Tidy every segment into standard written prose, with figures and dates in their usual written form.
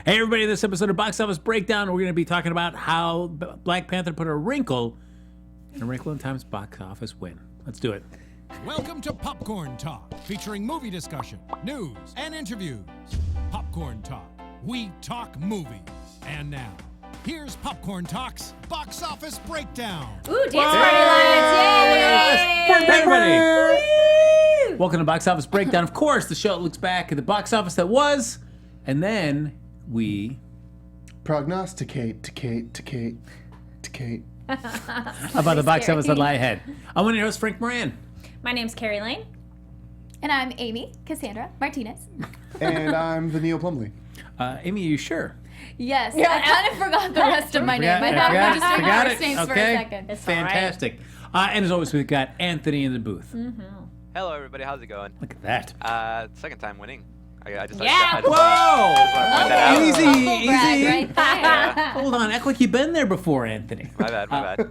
Hey, everybody, this episode of Box Office Breakdown, we're going to be talking about how Black Panther put a wrinkle in A Wrinkle in Time's box office win. Let's do it. Welcome to Popcorn Talk, featuring movie discussion, news, and interviews. Popcorn Talk. We talk movies. And now, here's Popcorn Talk's Box Office Breakdown. Ooh, dance party lines! Yay! Everybody! Welcome to Box Office Breakdown. Of course, the show looks back at the box office that was, and then we prognosticate. about the box office that lie ahead. I'm one of your hosts, Frank Moran. My name's Kari Lane. And I'm Amy Cassandra Martinez. And I'm the Neil Plumley. Amy, are you sure? Yes, I kind of forgot the rest of my name. I thought we were just doing first names for a second. It's fantastic. And as always, we've got Anthony in the booth. Mm-hmm. Hello, everybody. How's it going? Look at that. Second time winning. I just Yeah. wanna point that out. Easy, Humble easy. brag right there. Hold on, act like you've been there before, Anthony. My bad.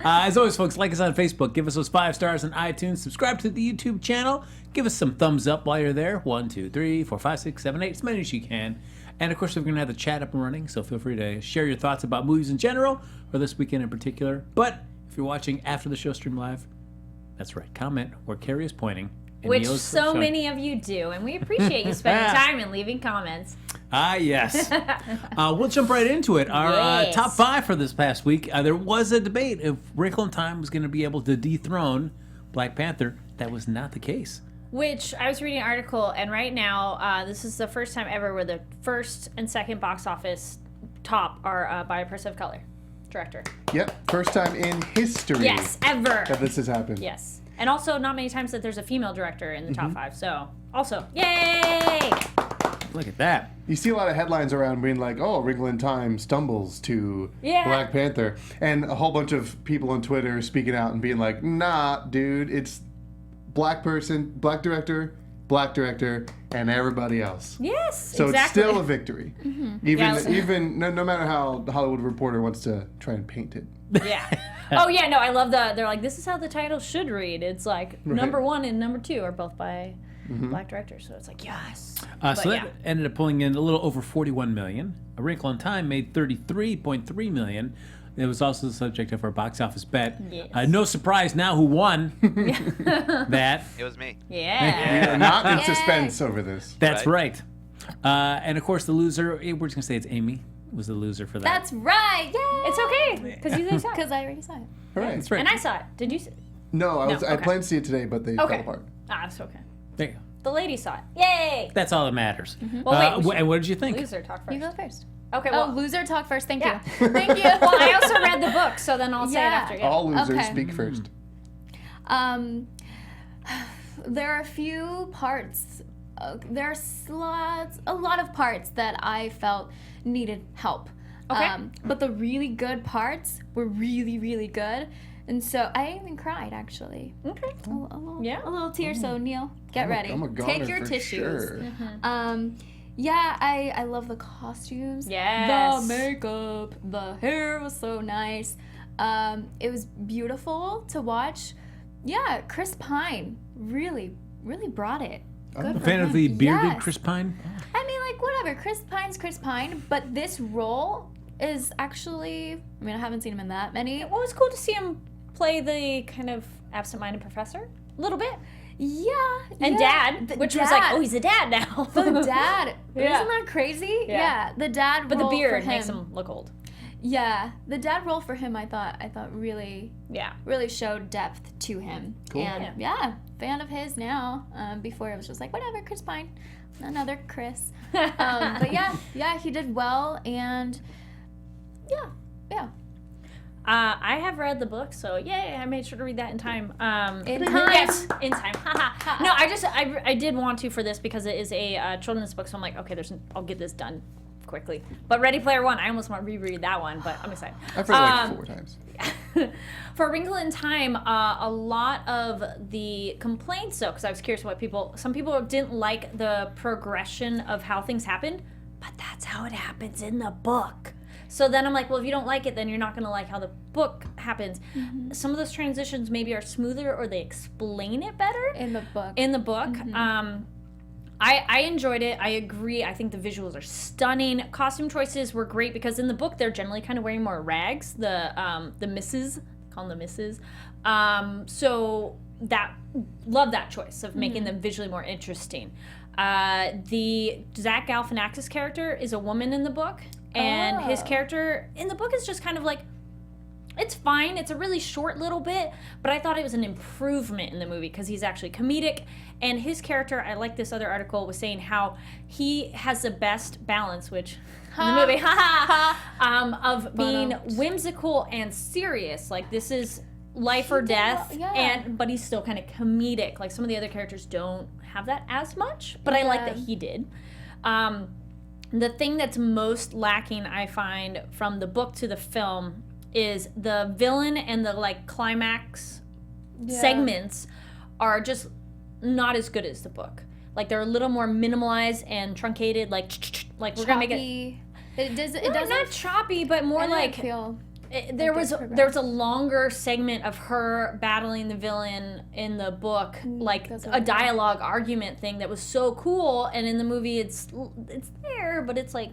As always, folks, like us on Facebook, give us those 5 stars on iTunes, subscribe to the YouTube channel, give us some thumbs up while you're there. 1, 2, 3, 4, 5, 6, 7, 8, as many as you can. And of course, we're going to have the chat up and running, so feel free to share your thoughts about movies in general, or this weekend in particular. But if you're watching after the show stream live, that's right, comment where Kari is pointing. Which so many of you do, and we appreciate you spending time and leaving comments. Ah, yes. We'll jump right into it. Our Yes. top 5 for this past week. There was a debate if Wrinkle in Time was going to be able to dethrone Black Panther. That was not the case. Which, I was reading an article, and right now, this is the first time ever where the first and second box office top are by a person of color director. Yep, first time in history Yes, ever. that this has happened. Yes. And also, not many times that there's a female director in the top 5, so also, yay! Look at that. You see a lot of headlines around being like, oh, Wrinkle in Time stumbles to Yeah. Black Panther. And a whole bunch of people on Twitter speaking out and being like, nah, dude, it's black person, black director, and everybody else. Yes, So exactly. it's still a victory. Even no matter how the Hollywood Reporter wants to try and paint it. Yeah. Oh, yeah, no, I love they're like, this is how the title should read. It's like, number 1 and number 2 are both by black directors, so it's like, yes. So that ended up pulling in a little over $41 million. A Wrinkle in Time made $33.3 million. It was also the subject of our box office bet. Yes. No surprise now who won that. It was me. Yeah. We are not in suspense over this. That's right. And of course, the loser, we're just going to say it's Amy, was the loser for that. That's right. Yay! It's okay, because you guys saw it. Because I already saw it. All right. That's right. And I saw it. Did you see it? No, I okay. planned to see it today, but they fell apart. Ah, it's okay. There you go. The lady saw it. Yay! That's all that matters. Well, wait, and what did you think? Loser talk first. You go first. Okay, Oh, well, loser talk first. Thank Yeah. you. Thank you. well, I also read the book, so then I'll say it Yeah. after. Yeah. All losers Okay. speak first. There are a few parts. There's a lot of parts that I felt needed help. Okay. But the really good parts were really, really good. And so I even cried, actually. Okay. A little tear. So Neil, get ready. I'm a goner Take your for tissues. Sure. Yeah, I love the costumes. Yes. The makeup. The hair was so nice. It was beautiful to watch. Yeah, Chris Pine really, really brought it. Good A for fan of him. the bearded Yes. Chris Pine? I mean, like, whatever. Chris Pine's Chris Pine, but this role is actually, I mean, I haven't seen him in that many. Well, it was cool to see him play the kind of absent-minded professor. A little bit. Yeah. And yeah. dad, The which was like, dad. oh, he's a dad now. The dad. Yeah. Isn't that crazy? Yeah. The dad But the role beard for makes him look old. Yeah. The dad role for him, I thought really Yeah. really showed depth to him. Cool. And yeah, fan of his now. Before it was just like, whatever, Chris Pine. Another Chris. But yeah, he did well, and yeah. I have read the book, so yay! I made sure to read that in time. In time. Yes, in time. Haha. No, I did want to for this because it is a children's book, so I'm like, okay, I'll get this done quickly. But Ready Player One, I almost want to reread that one, but I'm excited. I've read it like 4 times. For A Wrinkle in Time, a lot of the complaints, though, because I was curious what some people didn't like the progression of how things happened, but that's how it happens in the book. So then I'm like, well, if you don't like it, then you're not going to like how the book happens. Mm-hmm. Some of those transitions maybe are smoother or they explain it better In the book. in the book. Mm-hmm. I enjoyed it. I agree. I think the visuals are stunning. Costume choices were great because in the book they're generally kind of wearing more rags. The misses, they call them the misses. So that love that choice of making them visually more interesting. The Zach Galifianakis character is a woman in the book, and his character in the book is just kind of like, it's fine. It's a really short little bit, but I thought it was an improvement in the movie because he's actually comedic. And his character, I like this other article, was saying how he has the best balance, which in the movie, of being whimsical and serious. Like, this is life or death, but he's still kind of comedic. Like, some of the other characters don't have that as much, but I like that he did. The thing that's most lacking, I find, from the book to the film is the villain and the like climax segments are just not as good as the book. Like, they're a little more minimalized and truncated, like we're gonna make it. It doesn't not choppy, but more like there was a longer segment of her battling the villain in the book, like a dialogue argument thing that was so cool, and in the movie it's there, but it's like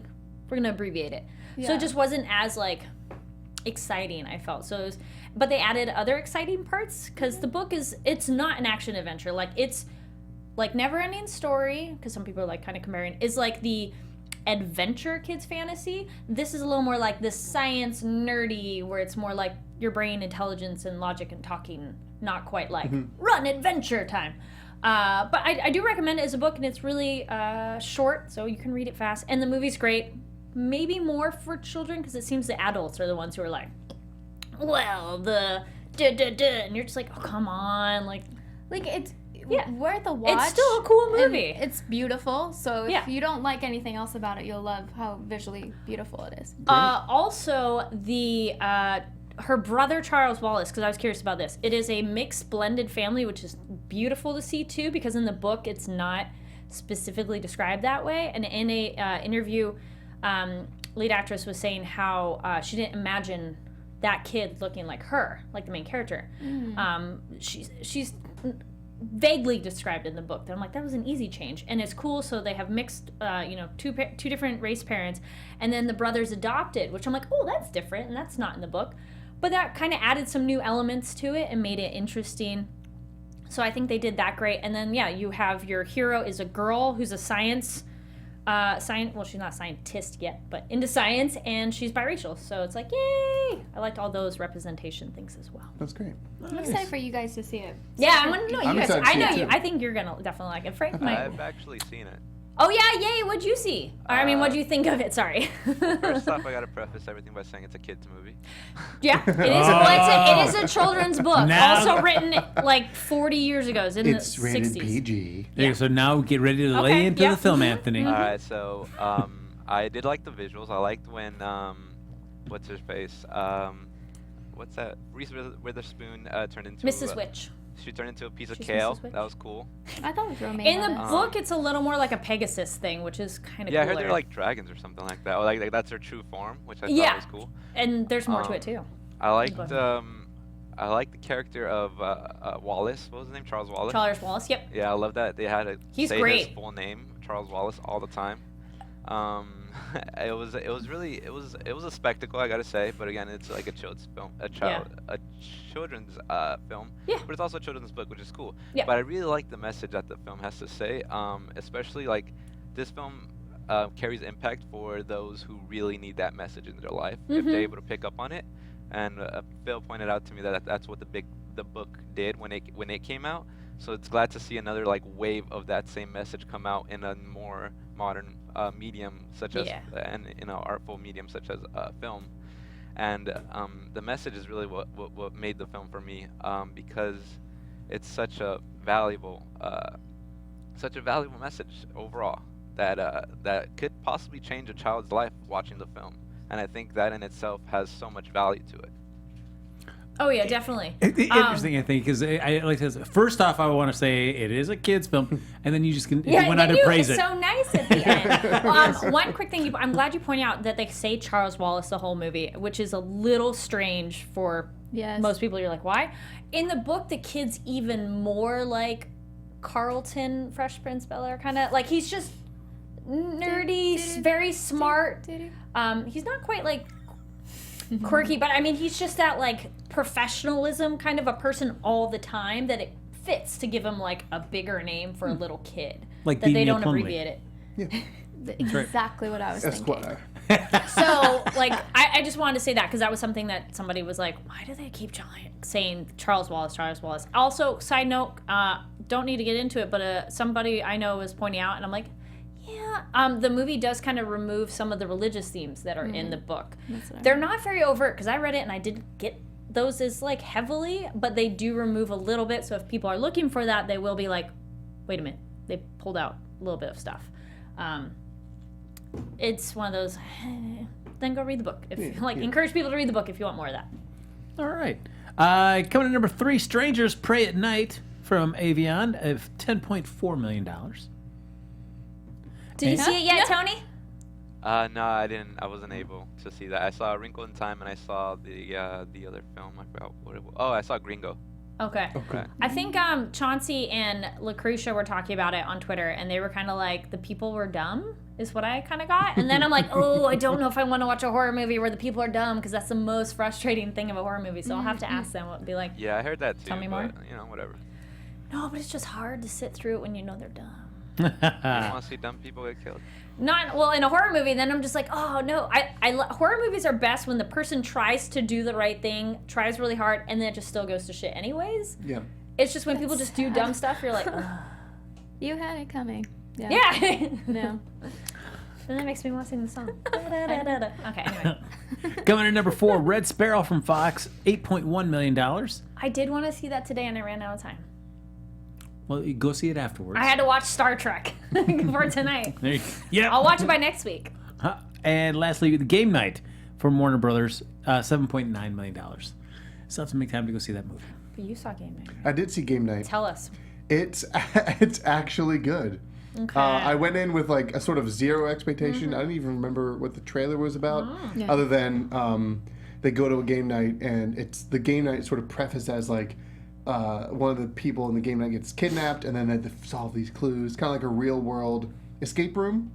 we're gonna abbreviate it. So it just wasn't as like exciting, I felt. So it was, but they added other exciting parts because the book it's not an action adventure. Like, it's like Never Ending Story, because some people are like kind of comparing, is like the adventure kids fantasy. This is a little more like the science nerdy, where it's more like your brain intelligence and logic and talking, not quite like run adventure time. But I do recommend it as a book, and it's really short, so you can read it fast, and the movie's great. Maybe more for children, because it seems the adults are the ones who are like, well, the and you're just like, oh, come on, like it's worth a watch. It's still a cool movie. It's beautiful, so if you don't like anything else about it, you'll love how visually beautiful it is. Also, the her brother Charles Wallace, because I was curious about this, it is a mixed blended family, which is beautiful to see too, because in the book it's not specifically described that way. And in a interview, lead actress was saying how she didn't imagine that kid looking like her, like the main character. She's vaguely described in the book. Then I'm like, that was an easy change, and it's cool. So they have mixed, two different race parents, and then the brother's adopted, which I'm like, oh, that's different, and that's not in the book. But that kind of added some new elements to it and made it interesting. So I think they did that great. And then you have your hero is a girl who's a science. Well, she's not a scientist yet, but into science, and she's biracial. So it's like, yay! I liked all those representation things as well. That's great. I'm excited for you guys to see it. Yeah, I want to know you guys. I know you. I think you're gonna definitely like it. Frank might. I've actually seen it. Oh yeah, yay! What'd you see? Or, I mean, what'd you think of it? Sorry. First off, I gotta preface everything by saying it's a kids' movie. Yeah, it is. Well, it is a children's book, also written like 40 years ago. It's rated 60s. PG. Yeah. So now get ready to lay into the film, Anthony. All right, so I did like the visuals. I liked when what's her face? What's that? Reese Witherspoon turned into Mrs. Witch. She turned into a piece of She's kale. Mrs. Witch. That was cool. I thought it was romantic. In the book, it's a little more like a Pegasus thing, which is kind of Yeah, cooler. I heard they're like dragons or something like that. Or like that's their true form, which I thought was cool. And there's more to it too. I liked the character of Wallace. What was his name? Charles Wallace. Charles Wallace. Yep. Yeah, I love that they had to He's say great. his full name, Charles Wallace, all the time. It was a spectacle, I gotta say. But again, it's like a children's film, a children's film. Yeah. But it's also a children's book, which is cool. Yeah. But I really like the message that the film has to say. Especially like this film carries impact for those who really need that message in their life if they're able to pick up on it. And Phil pointed out to me that that's what the book did when it came out. So it's glad to see another like wave of that same message come out in a more modern medium, such as and artful medium such as film. And the message is really what made the film for me, because it's such a valuable message overall that could possibly change a child's life watching the film. And I think that in itself has so much value to it. Oh yeah, definitely. Interesting, I think, because I like to. First off, I want to say it is a kids' film, and then you just went on to praise it. So nice at the end. One quick thing, I'm glad you point out that they say Charles Wallace the whole movie, which is a little strange for most people. You're like, why? In the book, the kid's even more like Carlton, Fresh Prince Bel-Air kind of. Like, he's just nerdy, very smart. He's not quite, like, quirky, but, I mean, he's just that, like, professionalism kind of a person all the time that it fits to give him, like, a bigger name for a little kid. Like that they Neil don't Plumley. abbreviate it. Exactly what I was thinking. So, like, I just wanted to say that because that was something that somebody was like, why do they keep saying Charles Wallace, Charles Wallace? Also, side note, don't need to get into it, but somebody I know was pointing out, and I'm like, yeah, the movie does kind of remove some of the religious themes that are in the book. They're not very overt because I read it and I didn't get those as, like, heavily, but they do remove a little bit. So if people are looking for that, they will be like, wait a minute, they pulled out a little bit of stuff. It's one of those, then go read the book. Encourage people to read the book if you want more of that. All right. Coming in number 3, Strangers Pray at Night from Avion of $10.4 million. Did you see it yet, Tony? No, I didn't. I wasn't able to see that. I saw A Wrinkle in Time, and I saw the other film. I forgot what it was. Oh, I saw Gringo. Okay. I think Chauncey and Lucretia were talking about it on Twitter, and they were kind of like, the people were dumb, is what I kind of got. And then I'm like, oh, I don't know if I want to watch a horror movie where the people are dumb, because that's the most frustrating thing of a horror movie. So I'll have to ask them. Be like, yeah, I heard that too. Tell me more. You know, whatever. No, but it's just hard to sit through it when you know they're dumb. You want to see dumb people get killed? Not well in a horror movie. Then I'm just like, oh no. Horror movies are best when the person tries to do the right thing, tries really hard, and then it just still goes to shit anyways. Yeah. It's just when people just do dumb stuff, you're like, ugh. You had it coming. Yeah. No. And that makes me want to sing the song. Okay, anyway. Coming in number 4, Red Sparrow from Fox, $8.1 million. I did want to see that today, and I ran out of time. Well, you go see it afterwards. I had to watch Star Trek for tonight. There you go. Yeah. I'll watch it by next week. And lastly, The Game Night from Warner Brothers, $7.9 million. Still have to make time to go see that movie. But you saw Game Night. I did see Game Night. Tell us. It's actually good. Okay. I went in with like a sort of zero expectation. I didn't even remember what the trailer was about, Yeah. other than they go to a game night, and it's the game night sort of prefaced as like one of the people in the game night gets kidnapped, and then they have to solve these clues, kind of like a real world escape room.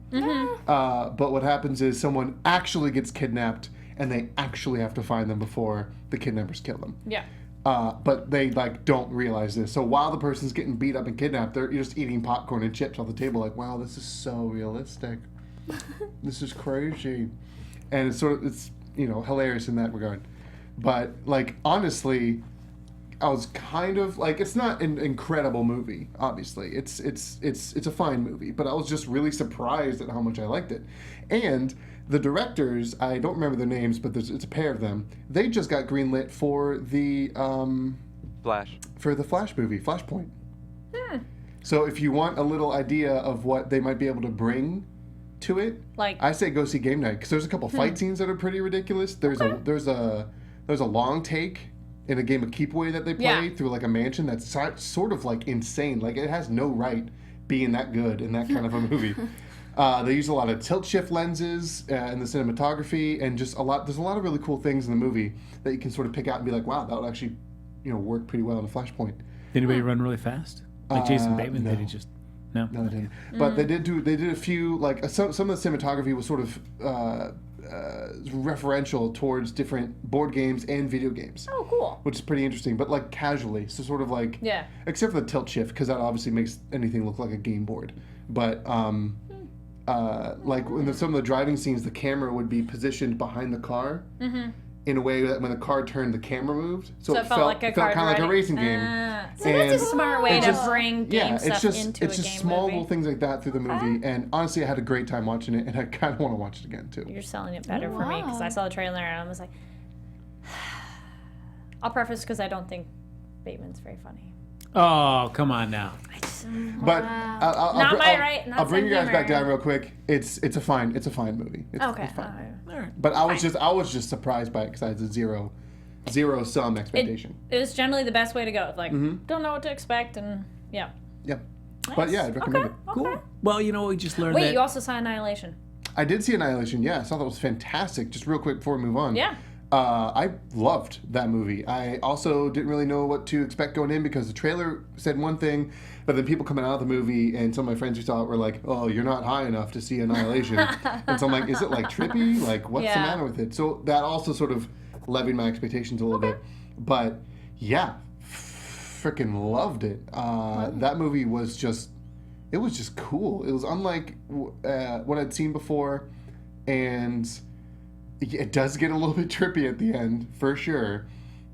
But what happens is someone actually gets kidnapped, and they actually have to find them before the kidnappers kill them. Yeah. But they like don't realize this. So while the person's getting beat up and kidnapped, they're just eating popcorn and chips off the table. Like, wow, this is so realistic. This is crazy, and it's hilarious in that regard. But like honestly, I was kind of like, it's not an incredible movie. Obviously, it's a fine movie. But I was just really surprised at how much I liked it, and. The directors, I don't remember their names, but it's a pair of them. They just got greenlit for the Flash. For the Flash movie, Flashpoint. So if you want a little idea of what they might be able to bring to it, Like, I say go see Game Night, because there's a couple fight scenes that are pretty ridiculous. There's a long take in a game of Keep Away that they play through like a mansion that's sort of like insane. Like it has no right being that good in that kind of a movie. They use a lot of tilt shift lenses in the cinematography, and just there's a lot of really cool things in the movie that you can sort of pick out and be like, wow, that would actually, work pretty well in a Flashpoint. Did anybody run really fast? Like Jason Bateman? No. Did he just... No? No, they didn't. But they did a few, like, some of the cinematography was sort of referential towards different board games and video games. oh, cool. Which is pretty interesting, but like casually. So sort of like, Yeah. except for the tilt shift, because that obviously makes anything look like a game board. But like in some of the driving scenes, the camera would be positioned behind the car in a way that when the car turned, the camera moved. So it felt like a car kind of like a racing game. So that's a smart way it's to just- bring game stuff into it's a just game small movie. little things like that through the movie. And honestly, I had a great time watching it, and I kind of want to watch it again too. You're selling it better for me because I saw the trailer and I was like, I'll preface because I don't think Bateman's very funny. Oh, come on now. But I'll bring you guys back down real quick. It's a fine movie. It's Okay. fine. All right. But I was just surprised by it because I had a zero sum expectation. It was generally the best way to go. Like, don't know what to expect, and yeah. Yeah. But yeah, I'd recommend it. Cool. Well, we just learned Wait, that... you also saw Annihilation. I did see Annihilation. Yeah, I thought that was fantastic. Just real quick before we move on. Yeah. I loved that movie. I also didn't really know what to expect going in because the trailer said one thing, but then people coming out of the movie and some of my friends who saw it were like, "Oh, you're not high enough to see Annihilation." And so I'm like, "Is it like trippy? Like, what's the matter with it?" So that also sort of levied my expectations a little bit. But yeah, freaking loved it. That movie was just, it was just cool. It was unlike what I'd seen before, and it does get a little bit trippy at the end, for sure.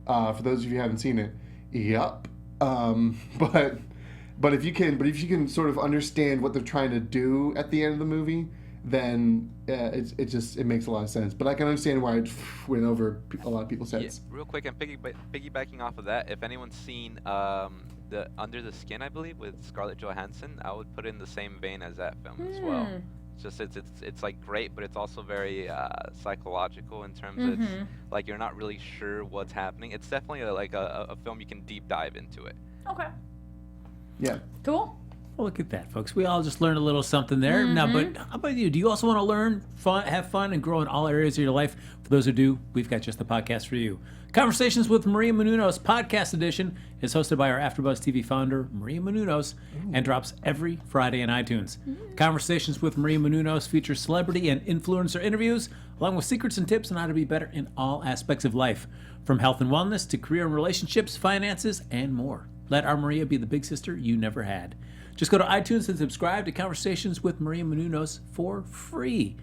For those of you who haven't seen it, yep. But if you can sort of understand what they're trying to do at the end of the movie, then it makes a lot of sense. But I can understand why it went over a lot of people's heads. Yeah, real quick, and piggybacking off of that, if anyone's seen the Under the Skin, I believe, with Scarlett Johansson, I would put it in the same vein as that film as well. Just it's like great, but it's also very psychological in terms of it's like you're not really sure what's happening. It's definitely like a film you can deep dive into it. Okay. Yeah. Cool. Well, look at that, folks. We all just learned a little something there. Now, but how about you? Do you also want to learn, have fun, and grow in all areas of your life? For those who do, we've got just the podcast for you. Conversations with Maria Menounos Podcast Edition is hosted by our AfterBuzz TV founder, Maria Menounos, and drops every Friday on iTunes. Conversations with Maria Menounos features celebrity and influencer interviews, along with secrets and tips on how to be better in all aspects of life, from health and wellness to career and relationships, finances, and more. Let our Maria be the big sister you never had. Just go to iTunes and subscribe to Conversations with Maria Menounos for free.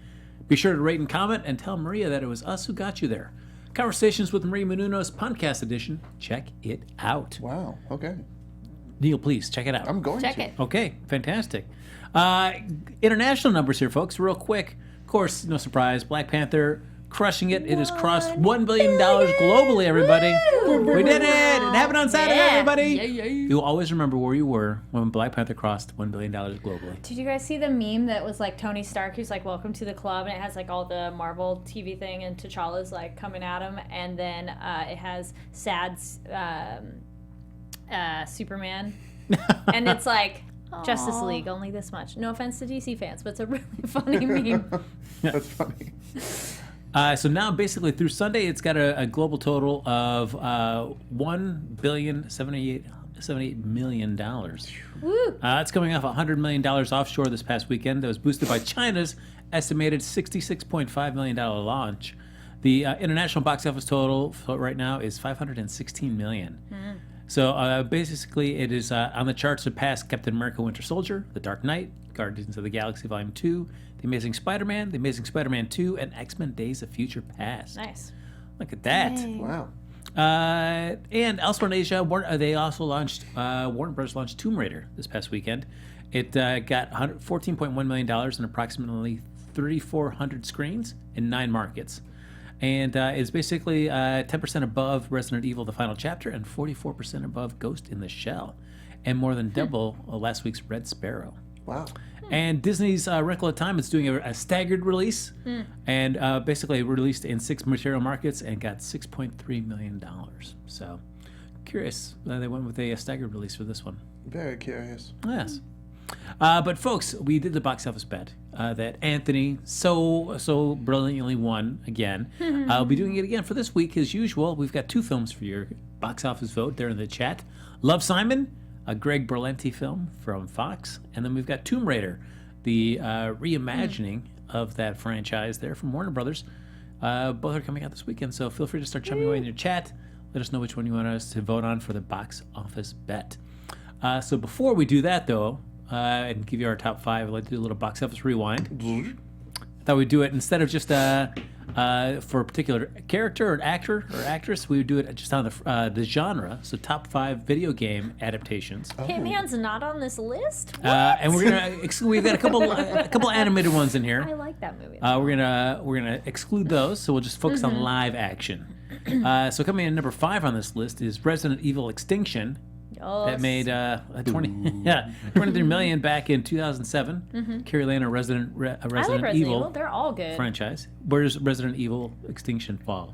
Be sure to rate and comment and tell Maria that it was us who got you there. Conversations with Maria Menounos Podcast Edition. Check it out. Wow. Okay. Neil, please check it out. I'm going to. Check it. Okay, fantastic. International numbers here, folks, real quick. Of course, no surprise, Black Panther crushing it. It has crossed $1 billion globally, everybody. We did it! It happened on Saturday, everybody. You'll always remember where you were when Black Panther crossed $1 billion globally. Did you guys see the meme that was like Tony Stark, who's like, "Welcome to the club," and it has like all the Marvel TV thing, and T'Challa's like coming at him, and then it has sad Superman, and it's like Justice League, only this much. No offense to DC fans, but it's a really funny meme. That's funny. So now, basically, through Sunday, it's got a global total of $1,078 million. Woo! It's coming off $100 million offshore this past weekend. That was boosted by China's estimated $66.5 million launch. The international box office total right now is $516 million. So basically, it is on the charts to pass Captain America: Winter Soldier, The Dark Knight, Guardians of the Galaxy Volume 2, The Amazing Spider-Man, The Amazing Spider-Man 2, and X-Men: Days of Future Past. Nice. Look at that. Wow. And elsewhere in Asia, they also launched, Warner Bros. Launched Tomb Raider this past weekend. It got $14.1 million in approximately 3,400 screens in 9 markets. And is basically 10% above Resident Evil: The Final Chapter and 44% above Ghost in the Shell, and more than double last week's Red Sparrow. Wow. And Disney's Wrinkle of Time is doing a staggered release, and basically released in 6 material markets and got $6.3 million. So, curious. They went with a staggered release for this one. Very curious. Yes. But folks, we did the box office bet that Anthony so brilliantly won again. I'll be doing it again for this week as usual. We've got 2 films for your box office vote there in the chat. Love, Simon, a Greg Berlanti film from Fox, and then we've got Tomb Raider, the reimagining of that franchise there from Warner Brothers. Both are coming out this weekend, so feel free to start chiming away in your chat. Let us know which one you want us to vote on for the box office bet. So before we do that, though, and give you our top 5, I'd like to do a little box office rewind. I thought we'd do it instead of just for a particular character or actor or actress, we would do it just on the genre. So top 5 video game adaptations. Hitman's not on this list? And we're gonna we've got a couple animated ones in I here. like that movie. We're gonna exclude those, so we'll just focus on live action. So coming in at number 5 on this list is Resident Evil Extinction. That made $23 million back in 2007. Kari Lane, a Resident I like Resident Evil Evil. They're all good. franchise. Where does Resident Evil Extinction fall?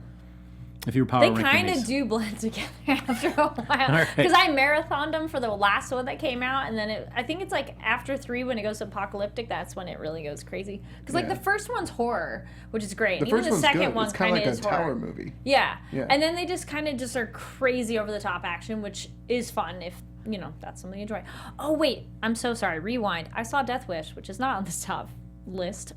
If you were power They ranking kind of these. do blend together after a while. right. Because I marathoned them for the last one that came out, and then I think it's like after 3 when it goes apocalyptic, that's when it really goes crazy. Because like Yeah. the first one's horror, which is great. The and even first the one's second good. one It's kind kind of of like is a horror. Tower movie. Yeah. Yeah. And then they just kind of just are crazy over the top action, which is fun if, you know, that's something you enjoy. Oh, wait. I'm so sorry. Rewind. I saw Death Wish, which is not on this top list.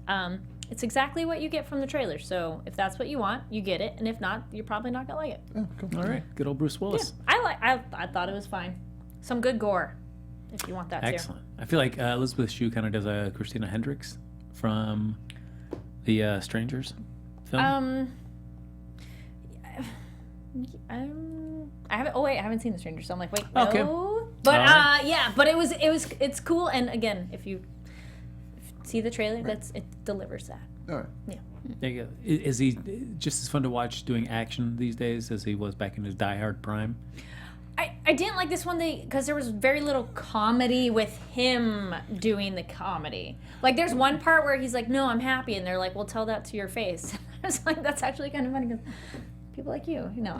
It's exactly what you get from the trailer. So if that's what you want, you get it. And if not, you're probably not going to like it. Oh, cool. All right. Good old Bruce Willis. I thought it was fine. Some good gore, if you want that Excellent. I feel like Elizabeth Shue kind of does a Christina Hendricks from the Strangers film. I haven't seen The Stranger, so I'm like, wait, Okay. no. But All right. yeah, but it's cool. And again, if you see the trailer, it delivers that. All right. Yeah. There you go. Is he just as fun to watch doing action these days as he was back in his Die Hard prime? I didn't like this one because there was very little comedy with him doing the comedy. Like, there's one part where he's like, no, I'm happy. And they're like, well, tell that to your face. I was like, that's actually kind of funny because people like you know.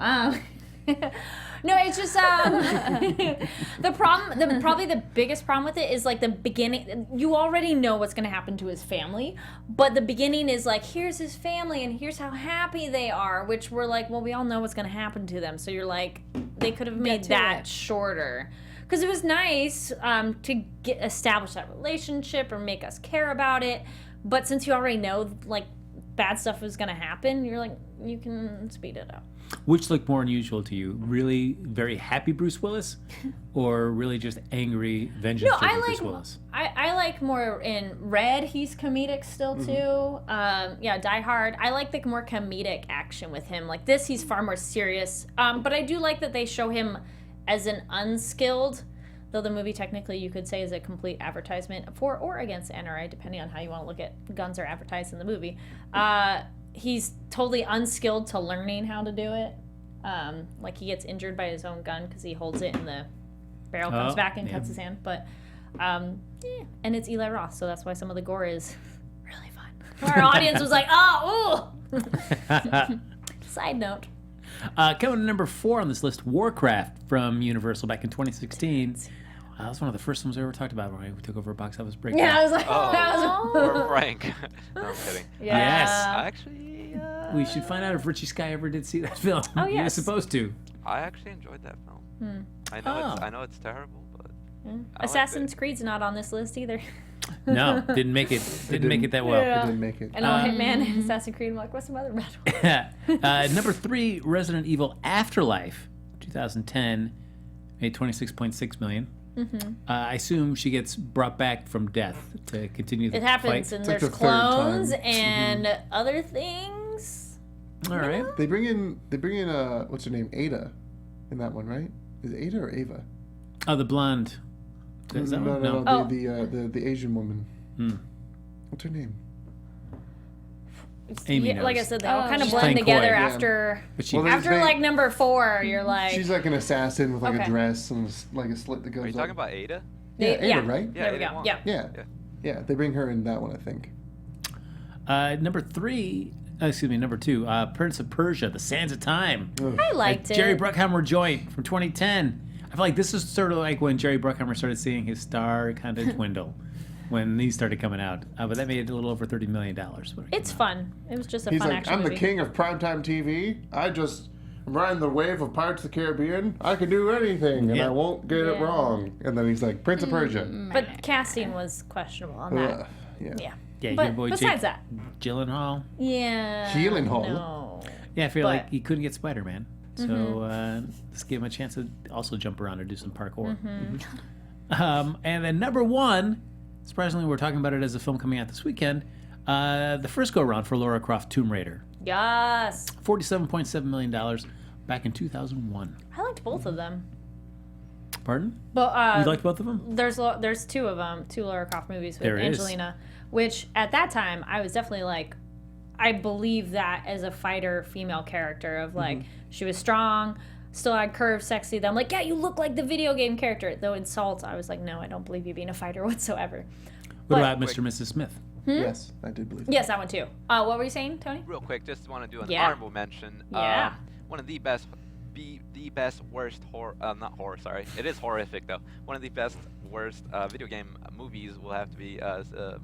No, it's just the problem. Probably the biggest problem with it is like the beginning. You already know what's going to happen to his family, but the beginning is like, here's his family and here's how happy they are, which we're like, well, we all know what's going to happen to them. So you're like, they could have made to that it. shorter, because it was nice to establish that relationship or make us care about it. But since you already know like bad stuff is going to happen, you're like, you can speed it up. Which looked more unusual to you? Really very happy Bruce Willis, or really just angry, vengeance-driven Bruce Willis? I like more in Red. He's comedic still too. Yeah, Die Hard. I like the more comedic action with him. Like this, he's far more serious. But I do like that they show him as an unskilled. Though the movie technically you could say is a complete advertisement for or against NRA, depending on how you want to look at guns are advertised in the movie. He's totally unskilled to learning how to do it. Like he gets injured by his own gun because he holds it and the barrel comes back and cuts his hand. But and it's Eli Roth, so that's why some of the gore is really fun. Our audience was like, oh, ooh. Side note. Coming to number 4 on this list, Warcraft from Universal back in 2016. That was one of the first ones I ever talked about when we took over a box office breakdown. Yeah, I was like, Oh, that was. or Frank. No, I'm kidding. Yeah. Yes. Actually, We should find out if Richie Sky ever did see that film. Oh, He was yes. supposed to. I actually enjoyed that film. I know it's terrible, but I liked Assassin's it. Creed's not on this list either. No, didn't make it. Didn't make it that well. Yeah. It didn't make it. I know Hitman and Assassin's Creed. I'm like, what's some other bad one? Number 3, Resident Evil Afterlife, 2010, made $26.6 million. I assume she gets brought back from death to continue the It happens, fight. and It's like there's the third clones time. and other things. All right. They bring in what's her name, Ada, in that one, right? Is it Ada or Ava? Oh, the blonde. Is that one? No. Oh. The Asian woman. Hmm. What's her name? Amy Yeah, like I knows. said, they all kind of She's blend playing together coy, yeah. after But she, Well, there's- after like number 4. You're like, She's like an assassin with like Okay. a dress and like a slit that goes Are you up. talking about Ada? Yeah, Ada, yeah. right? Yeah, There we Ada go. Wong. Yeah. Yeah. Yeah. Yeah, they bring her in that one, I think. number 2, Prince of Persia, The Sands of Time. I liked it. Jerry Bruckheimer joint from 2010. I feel like this is sort of like when Jerry Bruckheimer started seeing his star kind of dwindle when these started coming out. But that made a little over $30 million. It's fun. It was just a He's fun like, action I'm movie. the king of primetime TV. I just am riding the wave of Pirates of the Caribbean. I can do anything, and Yeah. I won't get it Yeah. wrong. And then he's like, Prince of Persia. But casting was questionable on that. Ugh, yeah. Yeah. Yeah, your But boy besides Jake that, Gyllenhaal. yeah. Gyllenhaal? No. Yeah, I feel But- like he couldn't get Spider-Man. So let's give him a chance to also jump around and do some parkour. And then number 1, surprisingly, we're talking about it as a film coming out this weekend. The first go-around for Lara Croft Tomb Raider. Yes. $47.7 million back in 2001. I liked both of them. Pardon? But You liked both of them? there's 2 of them, 2 Lara Croft movies with There is. Angelina, which at that time I was definitely like, I believe that as a fighter female character of like, she was strong, still had curves, sexy. Then I'm like, yeah, you look like the video game character. Though in Salt, I was like, no, I don't believe you being a fighter whatsoever. What But- about Mr. and Mrs. Smith? Yes, I did believe that. Yes, that one too. What were you saying, Tony? Real quick, just want to do an Yeah. honorable mention. Yeah. one of the best, the best worst horror, not horror, sorry. It is horrific though. One of the best worst video game movies will have to be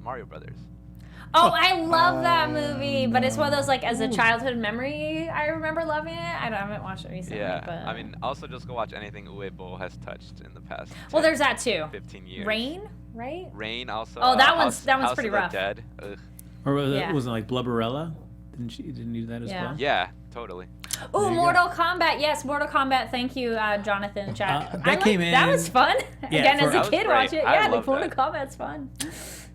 Mario Brothers. Oh, I love that movie, but it's one of those like as a childhood memory. I remember loving it. I haven't watched it recently. Yeah, but... I mean, also just go watch anything Uebo has touched in the past. Well, there's that too. 15 years. Rain, right? Rain also. Oh, that House one's pretty of the rough. Dead. Ugh. Or was Yeah. it wasn't like Blubberella? Didn't you do that as Yeah. well? Yeah, totally. Oh, you Mortal Kombat. Yes, Mortal Kombat. Thank you, Jonathan in chat. That came That in- was fun. Again, for- as That a was kid, great. watch it. I Yeah, the loved Mortal that. Kombat's fun.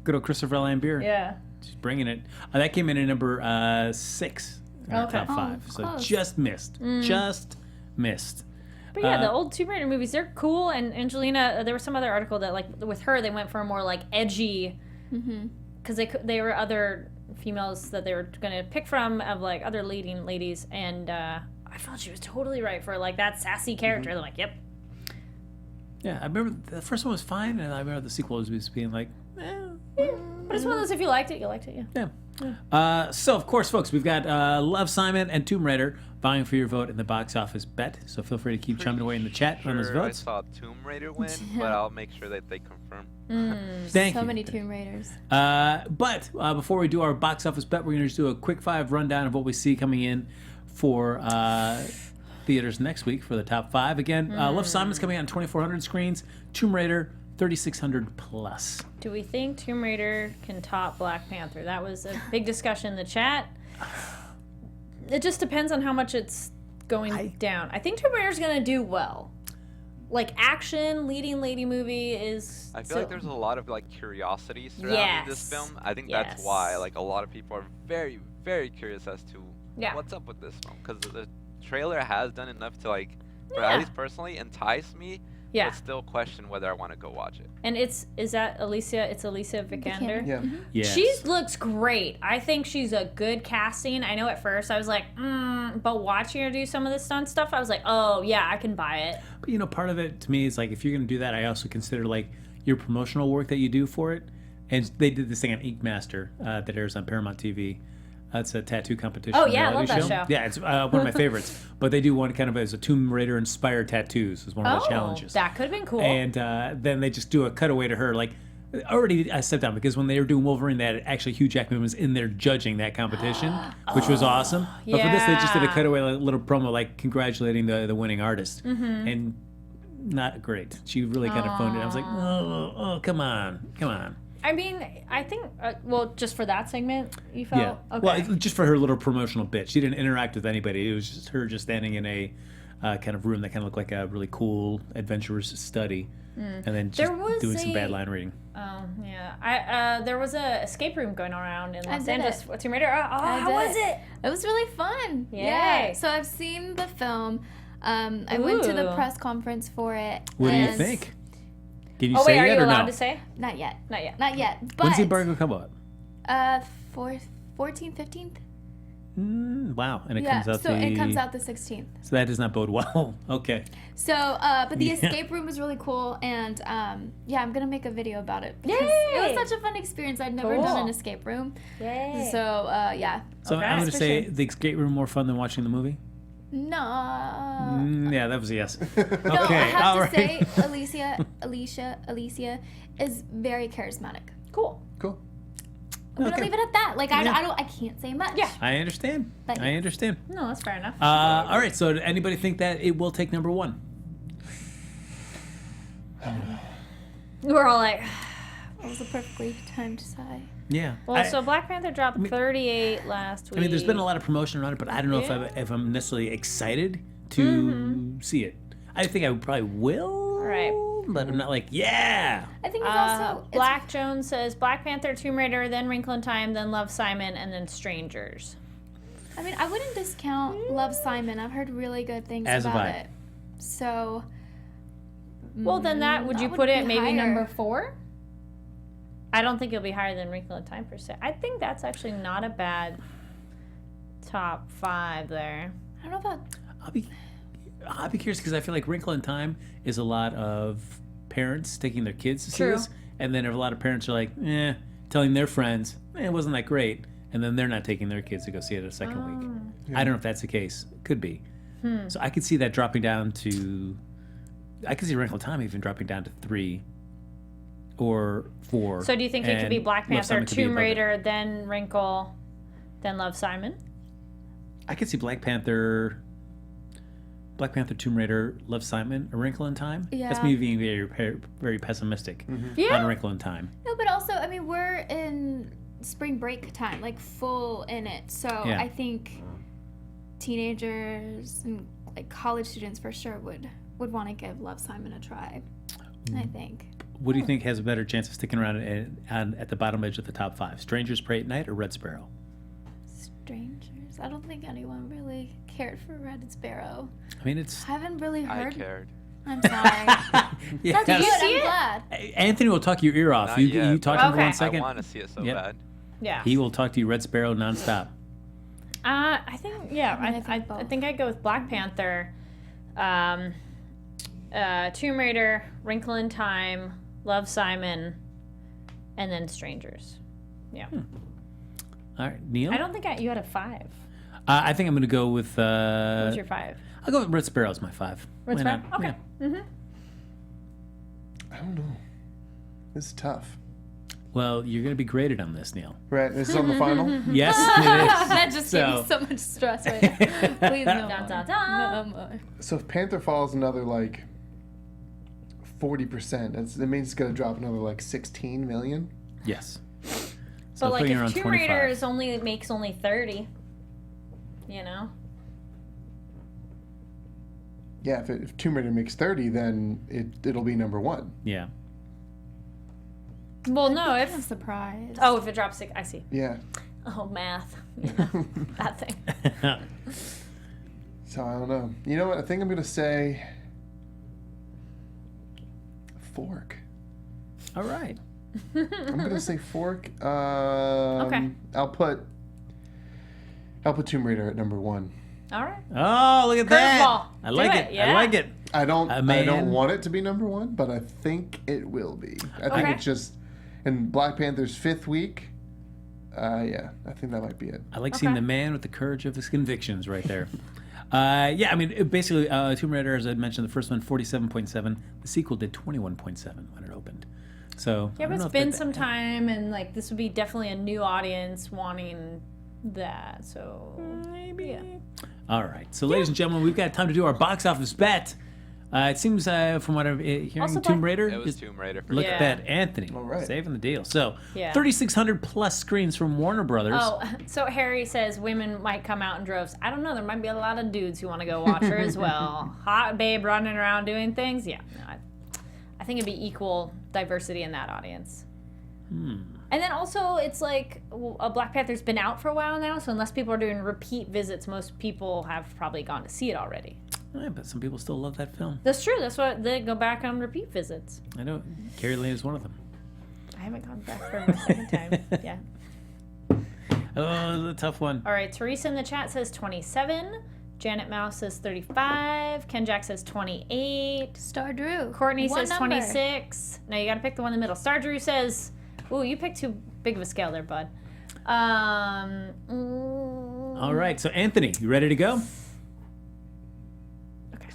Good old Christopher Lambert. Yeah. Just bringing it. That came in at number 6 in our Okay. top 5. So close. just missed. Just missed. But yeah, the old Tomb Raider movies, they're cool. And Angelina, there was some other article that, like, with her, they went for a more, like, edgy, because they were other females that they were going to pick from, of, like, other leading ladies. And I felt she was totally right for, like, that sassy character. They're like, yep. Yeah, I remember the first one was fine, and I remember the sequel was just being like, But it's one of those, if you liked it, you liked it, yeah. yeah. So, of course, folks, we've got Love, Simon, and Tomb Raider vying for your vote in the box office bet. So feel free to keep chiming away in the chat on those Sure, votes. I saw Tomb Raider win, but I'll make sure that they confirm. Thank So you. many Tomb Raiders. But before we do our box office bet, we're going to just do a quick 5 rundown of what we see coming in for theaters next week for the top 5. Again, Love, Simon's coming out on 2,400 screens. Tomb Raider, 3,600 plus. Do we think Tomb Raider can top Black Panther? That was a big discussion in the chat. It just depends on how much it's going down. I think Tomb Raider's going to do well. Like, action, leading lady movie is... I feel like there's a lot of like curiosity surrounding this Yes. film. I think Yes. that's why like a lot of people are very, very curious as to Yeah. what's up with this film, because the trailer has done enough to like, for Yeah. at least personally, entice me. Yeah. But still question whether I want to go watch it. And is that Alicia? It's Alicia Vikander. Yeah. Yes. She looks great. I think she's a good casting. I know at first I was like, but watching her do some of the stunt stuff, I was like, oh, yeah, I can buy it. But, you know, part of it to me is like, if you're going to do that, I also consider like your promotional work that you do for it. And they did this thing on Ink Master that airs on Paramount TV. It's a tattoo competition. Oh, yeah, I reality love that show. Yeah, it's one of my favorites. But they do one kind of as a Tomb Raider inspired tattoos is one of the challenges. That could have been cool. And then they just do a cutaway to her. Like, already I stepped down because when they were doing Wolverine, they had actually Hugh Jackman was in there judging that competition, which was awesome. But for this, they just did a cutaway, like, little promo, like congratulating the winning artist. And not great. She really kind of phoned it. I was like, oh, come on. I mean, I think, well, just for that segment, you felt? Yeah. Okay. Well, just for her little promotional bit. She didn't interact with anybody. It was just her just standing in a kind of room that kind of looked like a really cool, adventurous study. And then just There was doing some bad a- line reading. Oh, yeah. There was a escape room going around in Los did Angeles. it. Tomb Raider. How was it? It was really fun. Yay. Yeah. So I've seen the film. I went to the Ooh. press conference for it. What do you and- think? Can you Oh, say wait, are yet you or allowed no? to say? Not yet. Not yet. Not yet. But When's the embargo come out? 14th, 15th. Wow. And it Yeah. comes out So the... it comes out the 16th. So that does not bode well. Okay. So, but the Yeah. escape room was really cool, and yeah, I'm gonna make a video about it. because Yay! It was such a fun experience. I'd never done Cool. an escape room. Yay. So, yeah. So Okay. I'm going to For say sure. the escape room more fun than watching the movie? No. Yeah, that was a yes. No, Okay, I have all to right. say, Alicia is very charismatic. Cool. Cool. I'm gonna Okay. leave it at that. Like, I can't say much. Yeah. I understand. But I understand. No, that's fair enough. All right, so did anybody think that it will take number 1? We're all like, That was a perfectly timed sigh. Yeah. well, so Black Panther dropped 38 last week. I mean, there's been a lot of promotion around it, but I don't know if I'm necessarily excited to see it. I think I probably will, Right. but I'm not like, yeah. I think it's also it's- Black Jones says Black Panther, Tomb Raider, then Wrinkle in Time, then Love, Simon, and then Strangers. I mean, I wouldn't discount Love, Simon. I've heard really good things As have about I. it. So. Well, then would that you would put it be maybe higher. number 4? I don't think it'll be higher than Wrinkle in Time per se. I think that's actually not a bad top 5 there. I don't know about. I'll be curious because I feel like Wrinkle in Time is a lot of parents taking their kids to see True. this, and then a lot of parents are like, telling their friends, it wasn't that great, and then they're not taking their kids to go see it a second week. I don't know if that's the case. Could be. So I could see that dropping down to. I could see Wrinkle in Time even dropping down to 3 or 4. So do you think it could be and Black Love Panther, Simon could be Tomb above it. Raider, then Wrinkle, then Love, Simon? I could see Black Panther, Tomb Raider, Love, Simon, A Wrinkle in Time. That's Yeah. me being very, very pessimistic Yeah. on A Wrinkle in Time. No, but also, I mean, we're in spring break time, like full in it. So Yeah. I think teenagers and like college students for sure would want to give Love, Simon a try. I think. What do you think has a better chance of sticking around at the bottom edge of the top 5? Strangers Pray at Night or Red Sparrow? Strangers. I don't think anyone really cared for Red Sparrow. I mean, it's. I haven't really I heard. cared. I'm sorry. Yeah. That's good. see I'm it? glad. Anthony will talk your ear off. Not You yet, talk but to him for Okay. 1 second. I want to see it so Yep. bad. Yeah. He will talk to you Red Sparrow nonstop. I think, yeah, I mean, I I think both. think I'd go with Black Panther, Tomb Raider, Wrinkle in Time, Love, Simon, and then Strangers. Yeah. All right, Neil. I don't think you had a 5. I think I'm going to go with. What's your 5? I'll go with Red Sparrow as my 5. Red Why Sparrow? not? Okay. Yeah. I don't know. This is tough. Well, you're going to be graded on this, Neil. Right, this is on the final. Yes, it is. That just gave So- me so much stress right now. Please no Dun, more. dun, dun. No more. So if Panther falls another like 40%, that means it's gonna drop another like 16 million. Yes. So But like putting if around Tomb 25. Raider is makes only 30, you know? Yeah, if Tomb Raider makes 30, then it'll be number 1. Yeah. Well, no, I'm if surprised. if it drops 6, I see. Yeah. Oh, math. Yeah, that thing. So I don't know. You know what? I think I'm gonna say Fork. All right. I'm gonna say Fork. Okay. I'll put Tomb Raider at number 1. All right. Oh, look at that. Curveball. I like Do it. it, I yeah. like it. I don't man. want it to be number 1, but I think it will be. I think Okay. it's just in Black Panther's 5th week. Yeah, I think that might be it. I like seeing Okay. the man with the courage of his convictions right there. Yeah, I mean, basically, Tomb Raider, as I mentioned, the first one, 47.7. The sequel did 21.7 when it opened. So, Yeah, I don't but know it's if been that- some time, and like this would be definitely a new audience wanting that. So maybe. Yeah. All right. So, ladies and gentlemen, we've got time to do our box office bet. It seems, from what I'm hearing, Also Tomb Black- Raider. It was is- Tomb Raider for Look sure. at Yeah. that, Anthony. All right. Saving the deal. So, Yeah. 3,600 plus screens from Warner Brothers. Oh, so Harry says women might come out in droves. I don't know. There might be a lot of dudes who want to go watch her as well. Hot babe running around doing things. Yeah, no, I think it'd be equal diversity in that audience. And then also, it's like Black Panther's been out for a while now, so unless people are doing repeat visits, most people have probably gone to see it already. Yeah, but some people still love that film. That's true. That's why they go back on repeat visits. I know. Kari Lane is one of them. I haven't gone back for my second time. Yeah. Oh, the tough one. All right. Teresa in the chat says 27. Janet Mouse says 35. Ken Jack says 28. Star Drew. Courtney What says number? 26. Now you got to pick the one in the middle. Star Drew says, "Ooh, you picked too big of a scale there, bud." All right. So, Anthony, you ready to go?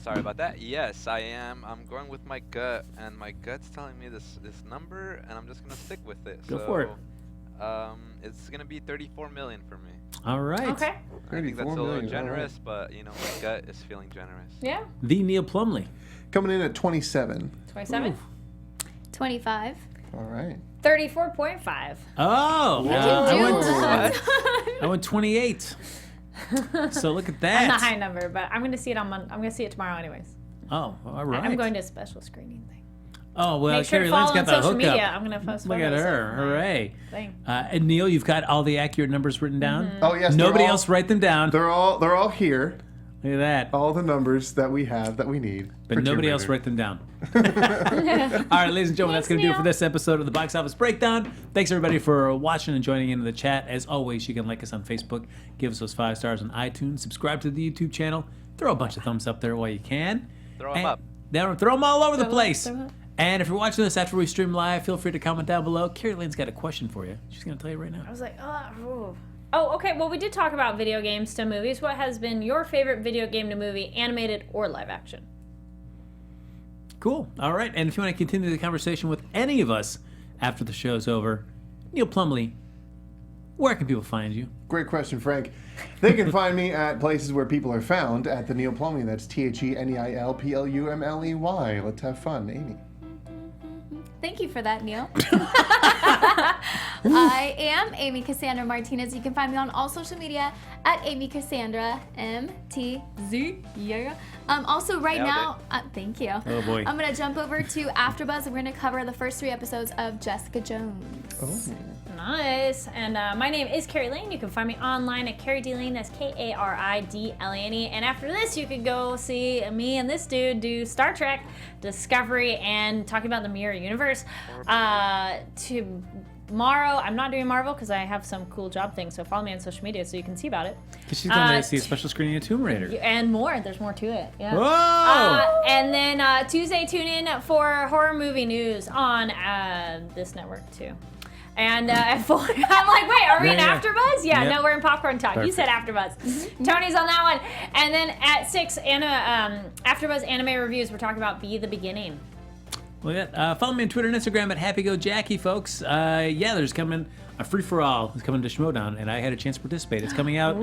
Sorry about that. Yes, I am. I'm going with my gut, and my gut's telling me this number, and I'm just gonna stick with it. Go for it. It's gonna be 34 million for me. All right. Okay. I think that's a 34 little million, generous, but you know, my gut is feeling generous. Yeah. The Neil Plumley. Coming in at 27. 27. 25. All right. 34.5. Oh, I went 28. So look at that. I'm the high number, but I'm gonna see it I'm gonna see it tomorrow anyways. Oh, all right. I'm going to a special screening thing. Oh, well, Make sure Kari to Lane's follow got on the social hookup. media. I'm gonna post Look at photos her. of my Hooray. thing. And Neil, you've got all the accurate numbers written down? Oh yes. Nobody they're all- else write them down. They're all here. Look at that. All the numbers that we have that we need. But for nobody Tomb else Raider. write them down. All right, ladies and gentlemen, that's going to do it for Neil. this episode of the Box Office Breakdown. Thanks, everybody, for watching and joining into the chat. As always, you can like us on Facebook, give us those 5 stars on iTunes, subscribe to the YouTube channel, throw a bunch of thumbs up there while you can. Throw 'em And- up. Throw them all over the Throw 'em up, place. throw 'em up. And if you're watching this after we stream live, feel free to comment down below. Kari Lane's got a question for you. She's going to tell you right now. I was like, oh, Oh, okay. Well, we did talk about video games to movies. What has been your favorite video game to movie, animated or live action? Cool. All right. And if you want to continue the conversation with any of us after the show's over, Neil Plumley, where can people find you? Great question, Frank. They can find me at places where people are found at the Neil Plumley. That's TheNeilPlumley. Let's have fun, Amy. Thank you for that, Neil. I am Amy Cassandra Martinez. You can find me on all social media at Amy Cassandra MTZ. Yeah. Also, right Nailed now, thank you. Oh, boy. I'm gonna jump over to AfterBuzz, and we're gonna cover the first 3 episodes of Jessica Jones. Oh. Nice. And my name is Kari Lane. You can find me online at Kari D. Lane. That's Karidlane. And after this, you can go see me and this dude do Star Trek Discovery and talking about the Mirror Universe. Tomorrow, I'm not doing Marvel because I have some cool job things. So follow me on social media so you can see about it. Because she's going to see a special screening of Tomb Raider. And more. There's more to it. Yeah. Whoa! And then Tuesday, tune in for horror movie news on this network too. And at 4, I'm like, wait, are we in AfterBuzz? Yeah, Yep. No, we're in Popcorn Talk. Perfect. You said AfterBuzz. Tony's on that one. And then at 6, AfterBuzz anime reviews. We're talking about Be the Beginning. Well, yeah. Follow me on Twitter and Instagram at HappyGoJackie, folks. There's coming a free-for-all. It's coming to Schmoes Know, and I had a chance to participate. It's coming out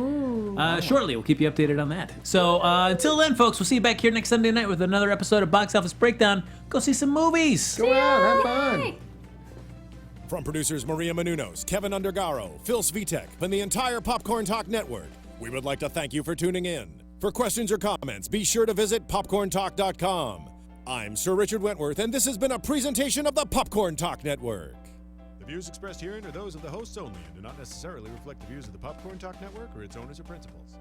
shortly. We'll keep you updated on that. So until then, folks, we'll see you back here next Sunday night with another episode of Box Office Breakdown. Go see some movies. Go out, have fun. From producers Maria Menounos, Kevin Undergaro, Phil Svitek, and the entire Popcorn Talk Network, we would like to thank you for tuning in. For questions or comments, be sure to visit popcorntalk.com. I'm Sir Richard Wentworth, and this has been a presentation of the Popcorn Talk Network. The views expressed herein are those of the hosts only and do not necessarily reflect the views of the Popcorn Talk Network or its owners or principals.